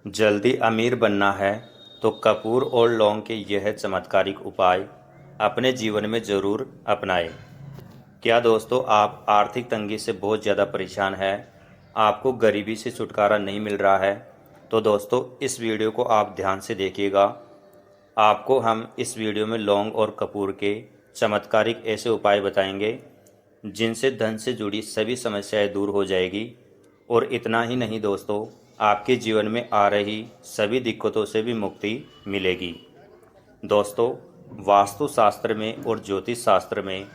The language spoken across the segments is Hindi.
जल्दी अमीर बनना है तो कपूर और लौंग के यह चमत्कारिक उपाय अपने जीवन में ज़रूर अपनाएं। क्या दोस्तों आप आर्थिक तंगी से बहुत ज़्यादा परेशान हैं? आपको गरीबी से छुटकारा नहीं मिल रहा है? तो दोस्तों इस वीडियो को आप ध्यान से देखिएगा। आपको हम इस वीडियो में लौंग और कपूर के चमत्कारिक ऐसे उपाय बताएंगे जिनसे धन से जुड़ी सभी समस्याएं दूर हो जाएगी। और इतना ही नहीं दोस्तों, आपके जीवन में आ रही सभी दिक्कतों से भी मुक्ति मिलेगी। दोस्तों, वास्तु शास्त्र में और ज्योतिष शास्त्र में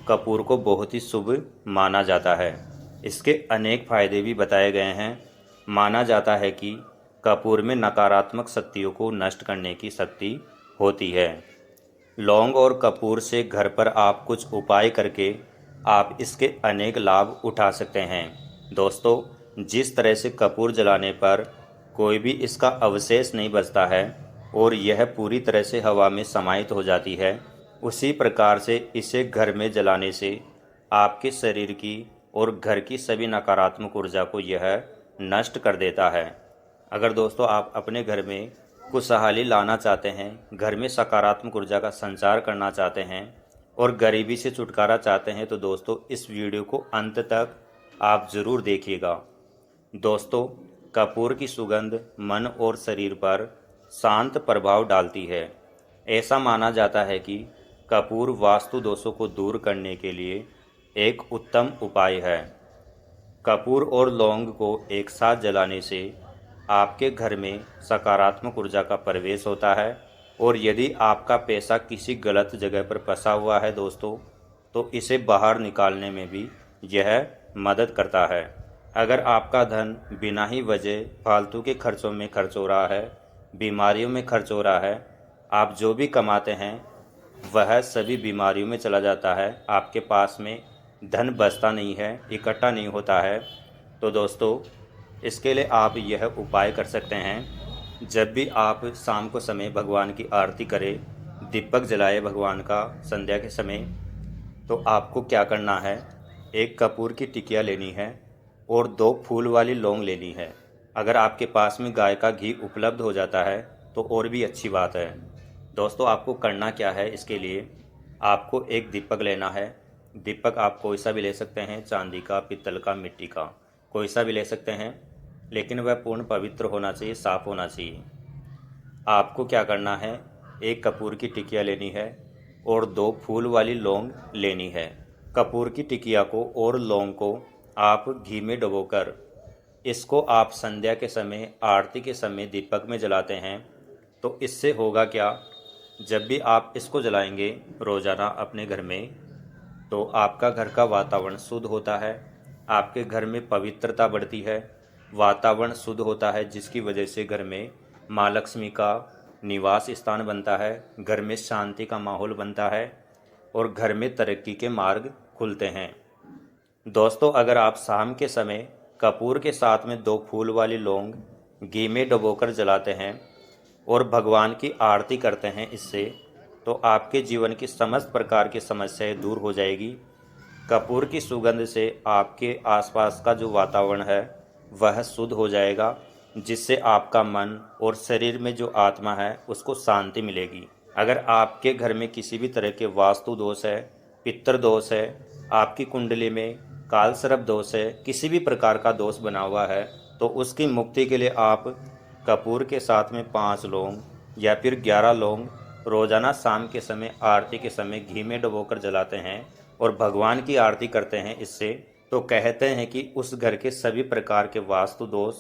कपूर को बहुत ही शुभ माना जाता है। इसके अनेक फायदे भी बताए गए हैं। माना जाता है कि कपूर में नकारात्मक शक्तियों को नष्ट करने की शक्ति होती है। लौंग और कपूर से घर पर आप कुछ उपाय करके आप इसके अनेक लाभ उठा सकते हैं। दोस्तों, जिस तरह से कपूर जलाने पर कोई भी इसका अवशेष नहीं बचता है और यह पूरी तरह से हवा में समाहित हो जाती है, उसी प्रकार से इसे घर में जलाने से आपके शरीर की और घर की सभी नकारात्मक ऊर्जा को यह नष्ट कर देता है। अगर दोस्तों आप अपने घर में खुशहाली लाना चाहते हैं, घर में सकारात्मक ऊर्जा का संचार करना चाहते हैं और गरीबी से छुटकारा चाहते हैं, तो दोस्तों इस वीडियो को अंत तक आप ज़रूर देखिएगा। दोस्तों, कपूर की सुगंध मन और शरीर पर शांत प्रभाव डालती है। ऐसा माना जाता है कि कपूर वास्तु दोषों को दूर करने के लिए एक उत्तम उपाय है। कपूर और लौंग को एक साथ जलाने से आपके घर में सकारात्मक ऊर्जा का प्रवेश होता है और यदि आपका पैसा किसी गलत जगह पर फंसा हुआ है दोस्तों, तो इसे बाहर निकालने में भी यह मदद करता है। अगर आपका धन बिना ही वजह फालतू के खर्चों में खर्च हो रहा है, बीमारियों में खर्च हो रहा है, आप जो भी कमाते हैं वह सभी बीमारियों में चला जाता है, आपके पास में धन बचता नहीं है, इकट्ठा नहीं होता है, तो दोस्तों इसके लिए आप यह उपाय कर सकते हैं। जब भी आप शाम को समय भगवान की आरती करें, दीपक जलाए भगवान का संध्या के समय, तो आपको क्या करना है, एक कपूर की टिकिया लेनी है और 2 फूल वाली लौंग लेनी है। अगर आपके पास में गाय का घी उपलब्ध हो जाता है तो और भी अच्छी बात है। दोस्तों आपको करना क्या है, इसके लिए आपको एक दीपक लेना है। दीपक आप कोई सा भी ले सकते हैं, चांदी का, पित्तल का, मिट्टी का, कोई सा भी ले सकते हैं, लेकिन वह पूर्ण पवित्र होना चाहिए, साफ होना चाहिए। आपको क्या करना है, एक कपूर की टिकिया लेनी है और 2 फूल वाली लौंग लेनी है। कपूर की टिकिया को और लौंग को आप घी में डुबोकर इसको आप संध्या के समय, आरती के समय दीपक में जलाते हैं, तो इससे होगा क्या, जब भी आप इसको जलाएंगे रोज़ाना अपने घर में, तो आपका घर का वातावरण शुद्ध होता है, आपके घर में पवित्रता बढ़ती है, वातावरण शुद्ध होता है, जिसकी वजह से घर में माँ लक्ष्मी का निवास स्थान बनता है, घर में शांति का माहौल बनता है और घर में तरक्की के मार्ग खुलते हैं। दोस्तों अगर आप शाम के समय कपूर के साथ में 2 फूल वाली लौंग घी में डुबोकर जलाते हैं और भगवान की आरती करते हैं इससे, तो आपके जीवन की समस्त प्रकार की समस्याएं दूर हो जाएगी। कपूर की सुगंध से आपके आसपास का जो वातावरण है वह शुद्ध हो जाएगा, जिससे आपका मन और शरीर में जो आत्मा है उसको शांति मिलेगी। अगर आपके घर में किसी भी तरह के वास्तु दोष है, पितृ दोष है, आपकी कुंडली में काल सर्प दोष है, किसी भी प्रकार का दोष बना हुआ है, तो उसकी मुक्ति के लिए आप कपूर के साथ में 5 लौंग या फिर 11 लौंग रोजाना शाम के समय, आरती के समय घी में डुबोकर जलाते हैं और भगवान की आरती करते हैं इससे, तो कहते हैं कि उस घर के सभी प्रकार के वास्तु दोष,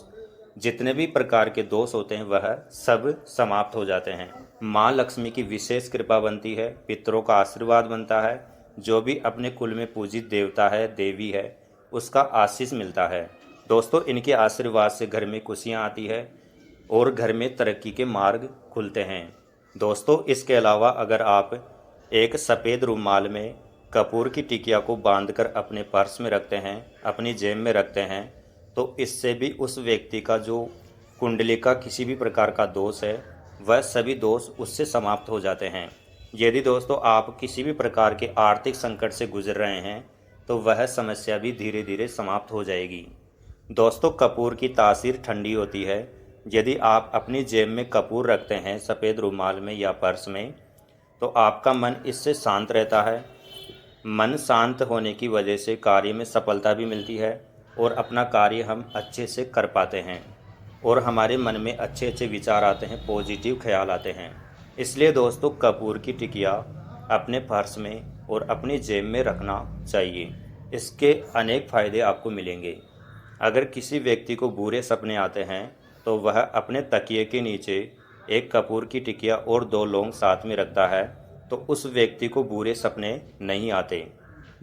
जितने भी प्रकार के दोष होते हैं वह सब समाप्त हो जाते हैं। माँ लक्ष्मी की विशेष कृपा बनती है, पितरों का आशीर्वाद बनता है, जो भी अपने कुल में पूजित देवता है, देवी है, उसका आशीष मिलता है। दोस्तों इनके आशीर्वाद से घर में खुशियाँ आती है और घर में तरक्की के मार्ग खुलते हैं। दोस्तों इसके अलावा अगर आप एक सफ़ेद रुमाल में कपूर की टिकिया को बांधकर अपने पर्स में रखते हैं, अपनी जेब में रखते हैं, तो इससे भी उस व्यक्ति का जो कुंडली का किसी भी प्रकार का दोष है वह सभी दोष उससे समाप्त हो जाते हैं। यदि दोस्तों आप किसी भी प्रकार के आर्थिक संकट से गुजर रहे हैं तो वह समस्या भी धीरे धीरे समाप्त हो जाएगी। दोस्तों कपूर की तासीर ठंडी होती है, यदि आप अपनी जेब में कपूर रखते हैं सफ़ेद रुमाल में या पर्स में, तो आपका मन इससे शांत रहता है। मन शांत होने की वजह से कार्य में सफलता भी मिलती है और अपना कार्य हम अच्छे से कर पाते हैं और हमारे मन में अच्छे अच्छे विचार आते हैं, पॉजिटिव ख्याल आते हैं। इसलिए दोस्तों, कपूर की टिकिया अपने पर्स में और अपनी जेब में रखना चाहिए। इसके अनेक फ़ायदे आपको मिलेंगे। अगर किसी व्यक्ति को बुरे सपने आते हैं तो वह अपने तकिए के नीचे एक कपूर की टिकिया और 2 लौंग साथ में रखता है, तो उस व्यक्ति को बुरे सपने नहीं आते।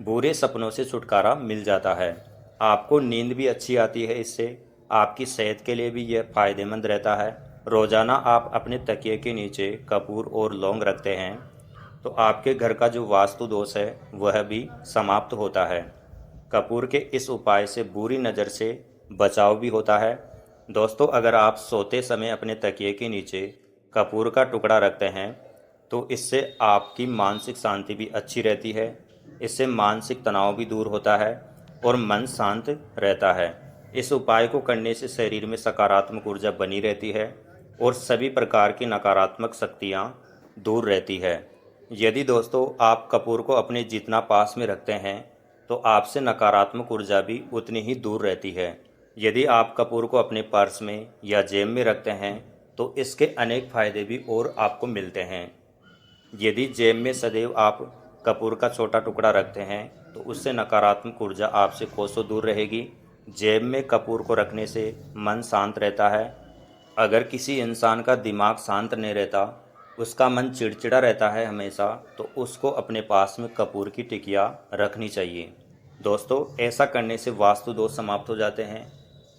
बुरे सपनों से छुटकारा मिल जाता है। आपको नींद भी अच्छी आती है इससे। आपकी सेहत के लिए भी यह फ़ायदेमंद रहता है। रोज़ाना आप अपने तकिए के नीचे कपूर और लौंग रखते हैं तो आपके घर का जो वास्तु दोष है वह भी समाप्त होता है। कपूर के इस उपाय से बुरी नज़र से बचाव भी होता है। दोस्तों, अगर आप सोते समय अपने तकिए के नीचे कपूर का टुकड़ा रखते हैं तो इससे आपकी मानसिक शांति भी अच्छी रहती है। इससे मानसिक तनाव भी दूर होता है और मन शांत रहता है। इस उपाय को करने से शरीर में सकारात्मक ऊर्जा बनी रहती है और सभी प्रकार की नकारात्मक शक्तियाँ दूर रहती है। यदि दोस्तों आप कपूर को अपने जितना पास में रखते हैं तो आपसे नकारात्मक ऊर्जा भी उतनी ही दूर रहती है। यदि आप कपूर को अपने पर्स में या जेब में रखते हैं तो इसके अनेक फायदे भी और आपको मिलते हैं। यदि जेब में सदैव आप कपूर का छोटा टुकड़ा रखते हैं तो उससे नकारात्मक ऊर्जा आपसे कोसों दूर रहेगी। जेब में कपूर को रखने से मन शांत रहता है। अगर किसी इंसान का दिमाग शांत नहीं रहता, उसका मन चिड़चिड़ा रहता है हमेशा, तो उसको अपने पास में कपूर की टिकिया रखनी चाहिए। दोस्तों, ऐसा करने से वास्तु दोष समाप्त हो जाते हैं,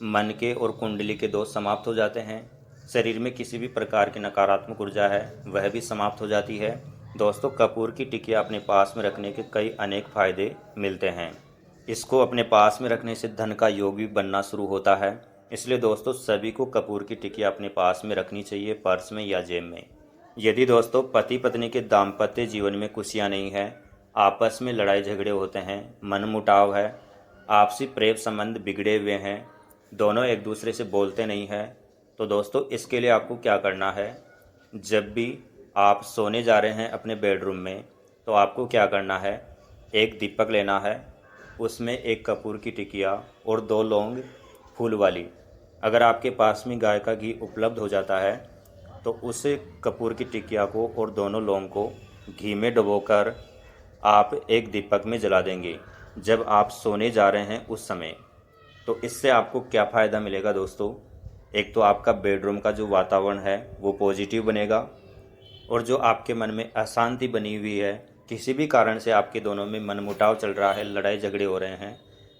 मन के और कुंडली के दोष समाप्त हो जाते हैं, शरीर में किसी भी प्रकार की नकारात्मक ऊर्जा है वह भी समाप्त हो जाती है। दोस्तों, कपूर की टिकिया अपने पास में रखने के कई अनेक फायदे मिलते हैं। इसको अपने पास में रखने से धन का योग भी बनना शुरू होता है। इसलिए दोस्तों, सभी को कपूर की टिकिया अपने पास में रखनी चाहिए, पर्स में या जेब में। यदि दोस्तों पति पत्नी के दाम्पत्य जीवन में खुशियाँ नहीं है, आपस में लड़ाई झगड़े होते हैं, मनमुटाव है, आपसी प्रेम संबंध बिगड़े हुए हैं, दोनों एक दूसरे से बोलते नहीं हैं, तो दोस्तों इसके लिए आपको क्या करना है, जब भी आप सोने जा रहे हैं अपने बेडरूम में तो आपको क्या करना है, एक दीपक लेना है, उसमें एक कपूर की टिकिया और 2 लौंग फूल वाली। अगर आपके पास में गाय का घी उपलब्ध हो जाता है तो उस कपूर की टिकिया को और दोनों लौंग को घी में डुबोकर आप एक दीपक में जला देंगे जब आप सोने जा रहे हैं उस समय। तो इससे आपको क्या फ़ायदा मिलेगा दोस्तों, एक तो आपका बेडरूम का जो वातावरण है वो पॉजिटिव बनेगा और जो आपके मन में अशांति बनी हुई है, किसी भी कारण से आपके दोनों में मनमुटाव चल रहा है, लड़ाई झगड़े हो रहे हैं,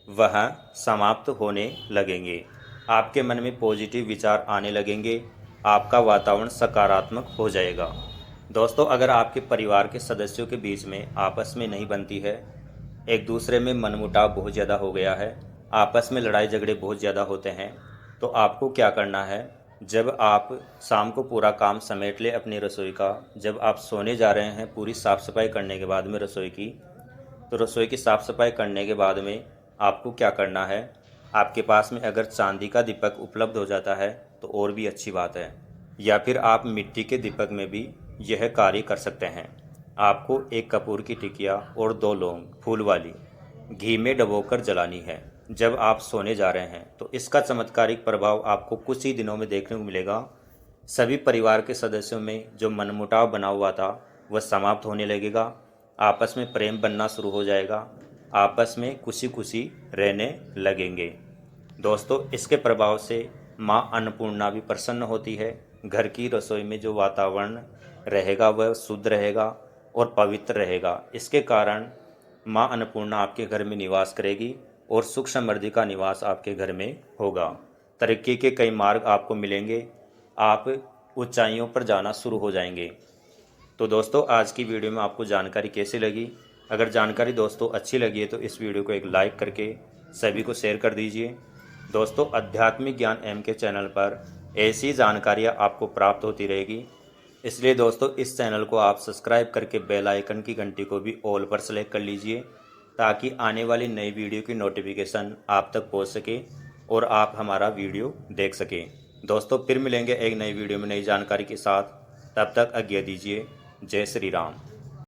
वह समाप्त होने लगेंगे। आपके मन में पॉजिटिव विचार आने लगेंगे, आपका वातावरण सकारात्मक हो जाएगा। दोस्तों, अगर आपके परिवार के सदस्यों के बीच में आपस में नहीं बनती है, एक दूसरे में मनमुटाव बहुत ज़्यादा हो गया है, आपस में लड़ाई झगड़े बहुत ज़्यादा होते हैं, तो आपको क्या करना है, जब आप शाम को पूरा काम समेट ले अपनी रसोई का, जब आप सोने जा रहे हैं पूरी साफ़ सफाई करने के बाद में रसोई की, तो रसोई की साफ़ सफाई करने के बाद में आपको क्या करना है, आपके पास में अगर चांदी का दीपक उपलब्ध हो जाता है तो और भी अच्छी बात है, या फिर आप मिट्टी के दीपक में भी यह कार्य कर सकते हैं। आपको एक कपूर की टिकिया और 2 लौंग फूल वाली घी में डुबोकर जलानी है जब आप सोने जा रहे हैं। तो इसका चमत्कारिक प्रभाव आपको कुछ ही दिनों में देखने को मिलेगा। सभी परिवार के सदस्यों में जो मनमुटाव बना हुआ था वह समाप्त होने लगेगा, आपस में प्रेम बनना शुरू हो जाएगा, आपस में खुशी खुशी रहने लगेंगे। दोस्तों, इसके प्रभाव से माँ अन्नपूर्णा भी प्रसन्न होती है। घर की रसोई में जो वातावरण रहेगा वह शुद्ध रहेगा और पवित्र रहेगा। इसके कारण माँ अन्नपूर्णा आपके घर में निवास करेगी और सुख समृद्धि का निवास आपके घर में होगा। तरक्की के कई मार्ग आपको मिलेंगे, आप ऊंचाइयों पर जाना शुरू हो जाएंगे। तो दोस्तों, आज की वीडियो में आपको जानकारी कैसी लगी? अगर जानकारी दोस्तों अच्छी लगी है तो इस वीडियो को एक लाइक करके सभी को शेयर कर दीजिए। दोस्तों, आध्यात्मिक ज्ञान एम के चैनल पर ऐसी जानकारियाँ आपको प्राप्त होती रहेगी, इसलिए दोस्तों इस चैनल को आप सब्सक्राइब करके बेल आइकन की घंटी को भी ऑल पर सेलेक्ट कर लीजिए ताकि आने वाली नई वीडियो की नोटिफिकेशन आप तक पहुंच सके और आप हमारा वीडियो देख सकें। दोस्तों फिर मिलेंगे एक नई वीडियो में नई जानकारी के साथ। तब तक आज्ञा दीजिए। जय श्री राम।